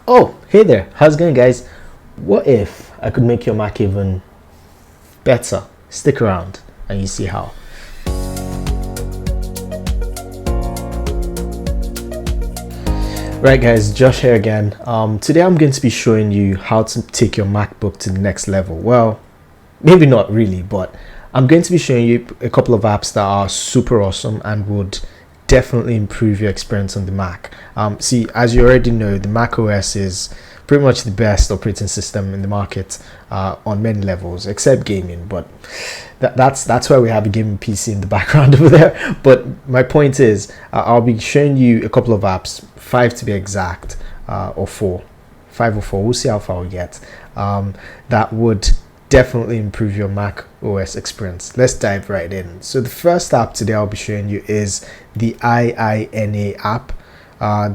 Oh, hey there, how's it going, guys? What if I could make your Mac even better? Stick around and you see how. Right guys, Josh here again. Today I'm going to be showing you how to take your MacBook to the next level. Well, maybe not really, but I'm going to be showing you a couple of apps that are super awesome and would definitely improve your experience on the Mac. See, as you already know, the Mac OS is pretty much the best operating system in the market on many levels, except gaming, but that's why we have a gaming PC in the background over there. But my point is, I'll be showing you a couple of apps, 5 to be exact, or 4, 5 or 4, we'll see how far we get, that would definitely improve your Mac OS experience. Let's dive right in. So the first app today I'll be showing you is the IINA app.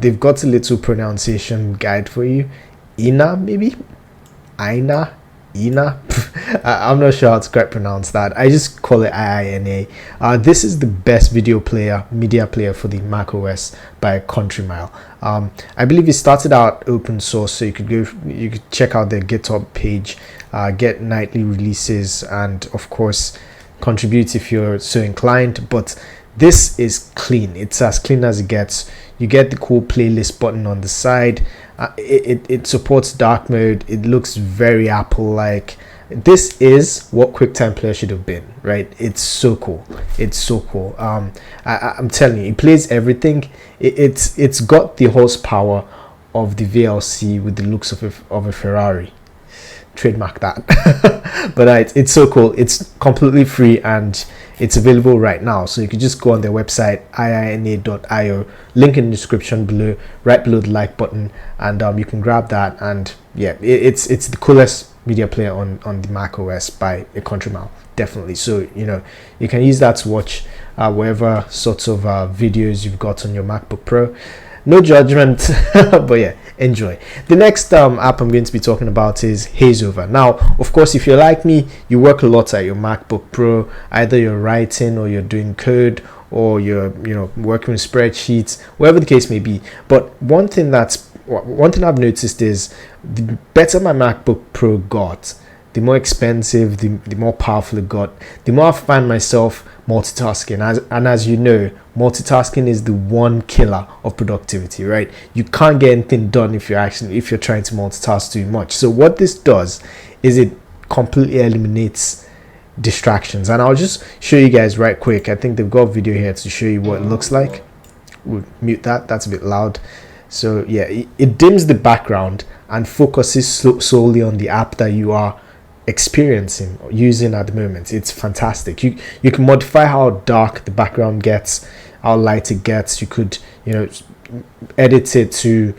They've got a little pronunciation guide for you. IINA, maybe? IINA? IINA? I'm not sure how to quite pronounce that. I just call it IINA. This is the best media player for the Mac OS by a country mile. I believe it started out open source, so you could check out their GitHub page, get nightly releases, and of course contribute if you're so inclined. But this is clean. It's as clean as it gets. You get the cool playlist button on the side. It supports dark mode. It looks very Apple-like. This is what QuickTime Player should have been, right? It's so cool. It's so cool. I'm telling you, it plays everything. It's got the horsepower of the VLC with the looks of a Ferrari. Trademark that. But it's so cool. It's completely free and it's available right now, so you can just go on their website, iina.io, link in the description below, right below the like button, and you can grab that. And yeah, it's the coolest media player on the Mac OS by a country mile, definitely. So you can use that to watch whatever sorts of videos you've got on your MacBook Pro. No judgment, but yeah, enjoy. The next app I'm going to be talking about is Hazeover. Now, of course, if you're like me, you work a lot at your MacBook Pro. Either you're writing or you're doing code, or you're working with spreadsheets, whatever the case may be. But one thing I've noticed is the better my MacBook Pro got, the more expensive, the more powerful it got, the more I find myself multitasking. And as you know, multitasking is the one killer of productivity, right? You can't get anything done if you're trying to multitask too much. So what this does is it completely eliminates distractions. And I'll just show you guys right quick. I think they've got a video here to show you what it looks like. We'll mute that's a bit loud. So yeah, it dims the background and focuses solely on the app that you are experiencing or using at the moment. It's fantastic. You can modify how dark the background gets, how light it gets. You could edit it to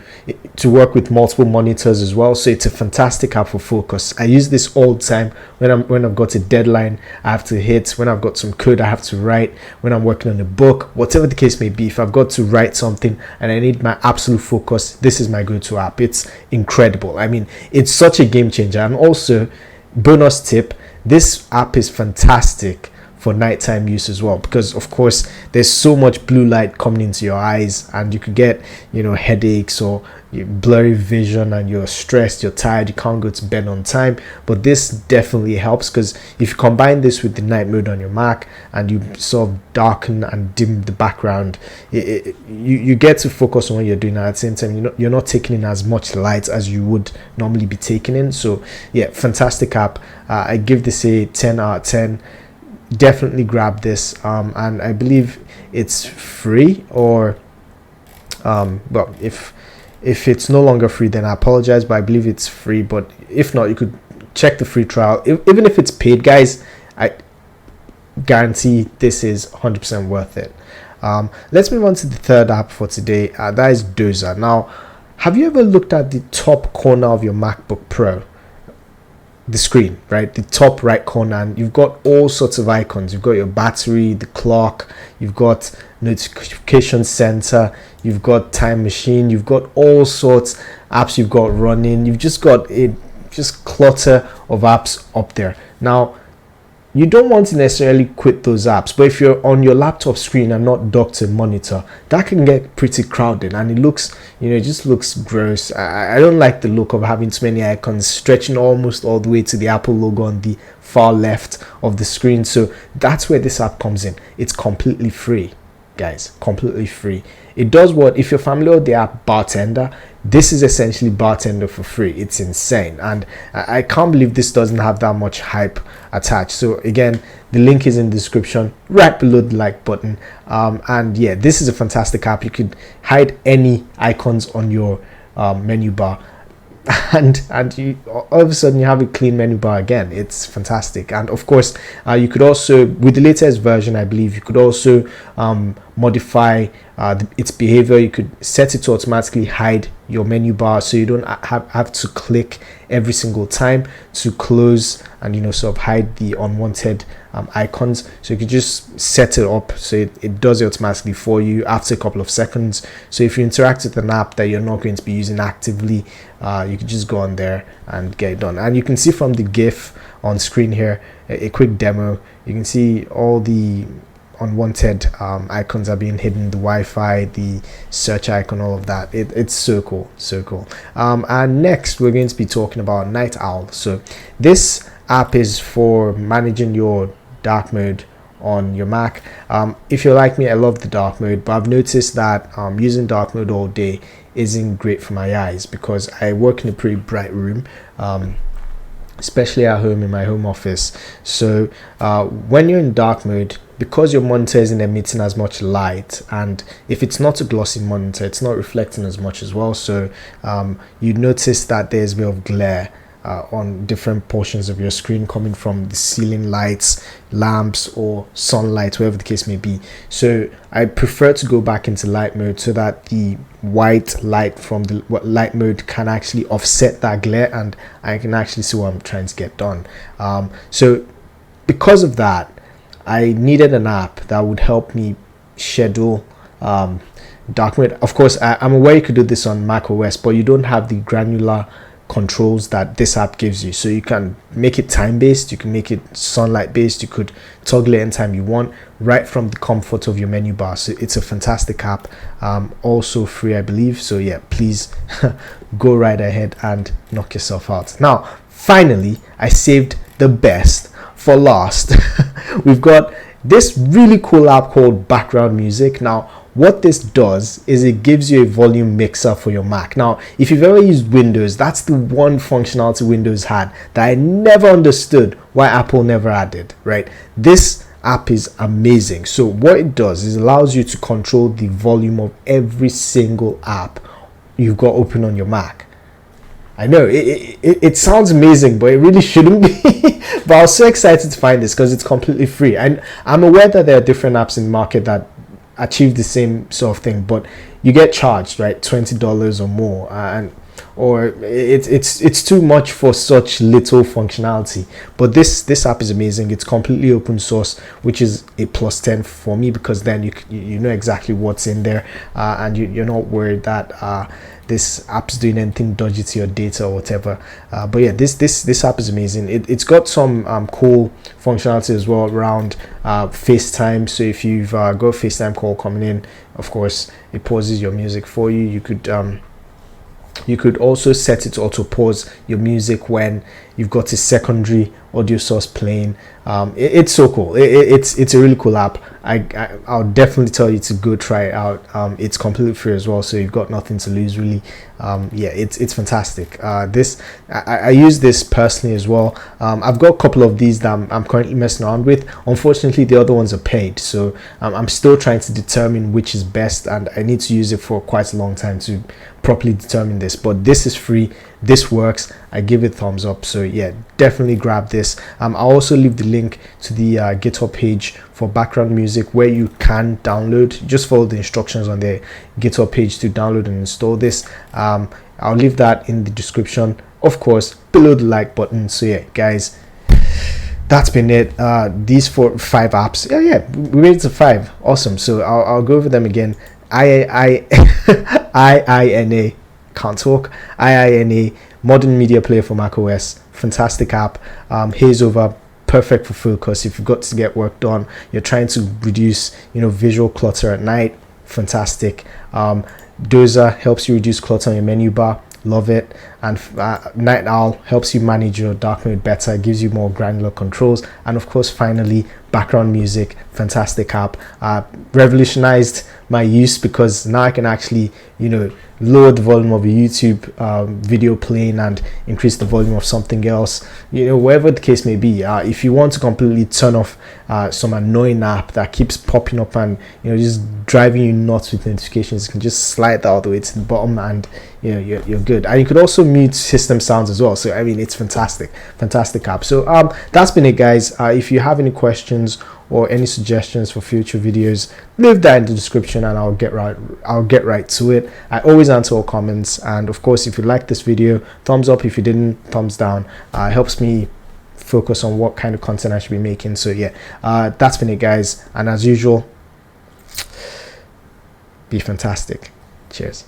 work with multiple monitors as well. So it's a fantastic app for focus. I use this all the time when I've got a deadline I have to hit, when I've got some code I have to write, when I'm working on a book, whatever the case may be. If I've got to write something and I need my absolute focus, this is my go-to app. It's incredible. I mean, it's such a game changer. And also, bonus tip, this app is fantastic for nighttime use as well, because of course there's so much blue light coming into your eyes and you could get headaches or blurry vision, and you're stressed, you're tired, you can't go to bed on time. But this definitely helps, because if you combine this with the night mode on your Mac and you sort of darken and dim the background, you get to focus on what you're doing, and at the same time you're not taking in as much light as you would normally be taking in. So yeah, fantastic app. I give this a 10 out of 10. Definitely grab this, and I believe it's free, or well, if it's no longer free, then I apologize, but I believe it's free. But if not, you could check the free trial. Even if it's paid, guys, I guarantee this is 100% worth it. Let's move on to the third app for today. That is Dozer. Now, have you ever looked at the top corner of your MacBook Pro? The screen, right, the top right corner, and you've got all sorts of icons. You've got your battery, the clock, you've got notification center, you've got time machine, you've got all sorts apps you've got running. You've just got a clutter of apps up there. Now, you don't want to necessarily quit those apps, but if you're on your laptop screen and not docked to a monitor, that can get pretty crowded, and it looks, it just looks gross. I don't like the look of having too many icons stretching almost all the way to the Apple logo on the far left of the screen. So that's where this app comes in. It's completely free, guys, completely free. It does what, if you're familiar with the app Bartender, this is essentially Bartender for free. It's insane, and I can't believe this doesn't have that much hype attached. So again, the link is in the description right below the like button. And yeah, this is a fantastic app. You could hide any icons on your menu bar, and you all of a sudden you have a clean menu bar again. It's fantastic. And of course, you could also, with the latest version, I believe you could also modify its behavior. You could set it to automatically hide your menu bar, so you don't have to click every single time to close and sort of hide the unwanted icons. So you could just set it up so it does it automatically for you after a couple of seconds. So if you interact with an app that you're not going to be using actively, you could just go on there and get it done. And you can see from the GIF on screen here, a quick demo. You can see all the unwanted icons are being hidden, the Wi-Fi, the search icon, all of that. It's so cool, so cool. And next we're going to be talking about Nightowl. So this app is for managing your dark mode on your Mac. If you're like me, I love the dark mode, but I've noticed that using dark mode all day isn't great for my eyes, because I work in a pretty bright room, especially at home in my home office. So when you're in dark mode, because your monitor isn't emitting as much light, and if it's not a glossy monitor, it's not reflecting as much as well. So you notice that there's a bit of glare on different portions of your screen coming from the ceiling lights, lamps, or sunlight, whatever the case may be. So I prefer to go back into light mode so that the white light from the light mode can actually offset that glare, and I can actually see what I'm trying to get done. So because of that, I needed an app that would help me schedule dark mode. Of course, I'm aware you could do this on macOS, but you don't have the granular controls that this app gives you. So you can make it time-based, you can make it sunlight-based, you could toggle it anytime you want, right from the comfort of your menu bar. So it's a fantastic app, also free, I believe. So yeah, please go right ahead and knock yourself out. Now, finally, I saved the best for last. We've got this really cool app called Background Music. Now, what this does is it gives you a volume mixer for your Mac. Now, if you've ever used Windows, that's the one functionality Windows had that I never understood why Apple never added, right? This app is amazing. So what it does is it allows you to control the volume of every single app you've got open on your Mac. I know it sounds amazing, but it really shouldn't be. But I was so excited to find this because it's completely free. And I'm aware that there are different apps in the market that achieve the same sort of thing, but you get charged, right, $20 or more, or it's too much for such little functionality. But this app is amazing. It's completely open source, which is a +10 for me, because then you know exactly what's in there, and you're not worried that this app's doing anything dodgy to your data or whatever. But yeah, this app is amazing. It's got some cool functionality as well around FaceTime. So if you've got a FaceTime call coming in, of course it pauses your music for you. You could also set it to auto pause your music when you've got a secondary audio source playing. It's so cool. It's a really cool app. I'll definitely tell you to go try it out. It's completely free as well, so you've got nothing to lose, really. Yeah, it's fantastic. I use this personally as well. I've got a couple of these that I'm currently messing around with. Unfortunately, the other ones are paid, so I'm still trying to determine which is best, and I need to use it for quite a long time to properly determine this. But this is free, this works, I give it thumbs up. So yeah, definitely grab this. I'll also leave the link to the GitHub page for Background Music, where you can download. Just follow the instructions on the GitHub page to download and install this. I'll leave that in the description, of course, below the like button. So yeah, guys, that's been it. These 5 apps, yeah, we made it to 5. Awesome. So I'll go over them again. IINA, can't talk. IINA, modern media player for macOS, fantastic app. Hazeover, perfect for focus. If you've got to get work done, you're trying to reduce, visual clutter at night, fantastic. Dozer helps you reduce clutter on your menu bar, love it. And Nightowl helps you manage your dark mode better, gives you more granular controls. And of course, finally, background music, fantastic app. Revolutionized my use, because now I can actually lower the volume of a YouTube video playing and increase the volume of something else, wherever the case may be. If you want to completely turn off some annoying app that keeps popping up and just driving you nuts with notifications, you can just slide that all the way to the bottom, and you're good. And you could also mute system sounds as well. So I mean, it's fantastic app. So that's been it, guys. If you have any questions or any suggestions for future videos, leave that in the description and I'll get right to it. I always answer all comments, and of course, if you like this video, thumbs up. If you didn't, thumbs down. It helps me focus on what kind of content I should be making. So yeah, that's been it, guys, and as usual, be fantastic. Cheers.